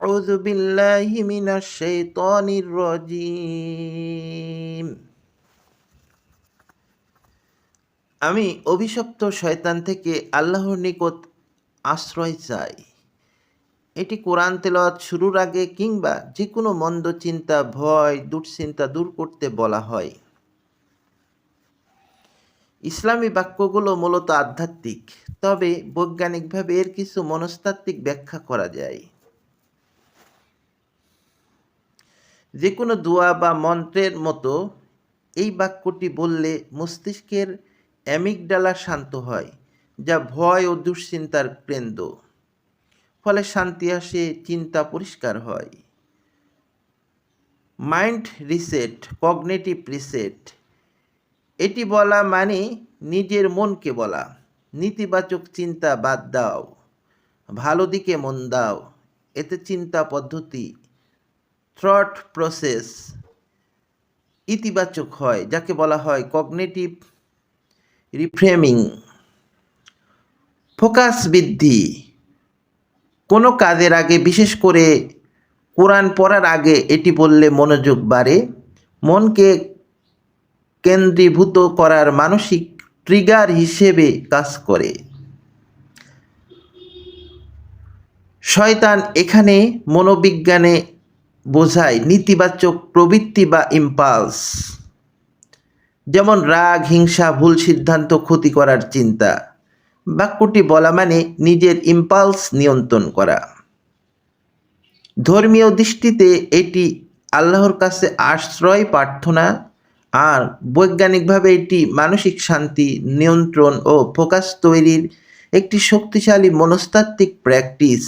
أعوذ بالله من الشيطان الرجيم আমি অভিশপ্ত শয়তান থেকে আল্লাহর নিকট আশ্রয় চাই। এটি কোরআন তেলাওয়াত শুরুর আগে কিংবা যে কোনো মন্দ চিন্তা, ভয়, দুশ্চিন্তা দূর করতে বলা হয়। ইসলামী বাক্যগুলো মূলত আধ্যাত্মিক, তবে বৈজ্ঞানিকভাবে এর কিছু মনস্তাত্ত্বিক ব্যাখ্যা করা যায়। যে কোনো দোয়া বা মন্ত্রের মতো এই বাক্যটি বললে মস্তিষ্কের অ্যামিগডালা শান্ত হয়, যা ভয় ও দুশ্চিন্তার কেন্দ্র। ফলে শান্তি আসে, চিন্তা পরিষ্কার হয়। মাইন্ড রিসেট, কগনিটিভ রিসেট, এটি বলা মানে নিজের মনকে বলা, নেতিবাচক চিন্তা বাদ দাও, ভালো দিকে মন দাও। এতে চিন্তা পদ্ধতি, থ্রট প্রসেস ইতিবাচক হয়, যাকে বলা হয় কগনিটিভ রিফ্রেমিং। ফোকাস বৃদ্ধি, কোনো কাজের আগে, বিশেষ করে কোরআন পড়ার আগে এটি বললে মনোযোগ বাড়ে। মনকে কেন্দ্রীভূত করার মানসিক ট্রিগার হিসেবে কাজ করে। শয়তান এখানে মনোবিজ্ঞানে বোঝায় নেতিবাচক প্রবৃত্তি বা ইম্পালস, যেমন রাগ, হিংসা, ভুল সিদ্ধান্ত, ক্ষতি করার চিন্তা। বাক্যটি বলা মানে নিজের ইম্পালস নিয়ন্ত্রণ করা। ধর্মীয় দৃষ্টিতে এটি আল্লাহর কাছে আশ্রয় প্রার্থনা, আর বৈজ্ঞানিকভাবে এটি মানসিক শান্তি, নিয়ন্ত্রণ ও ফোকাস তৈরির একটি শক্তিশালী মনস্তাত্ত্বিক প্র্যাকটিস।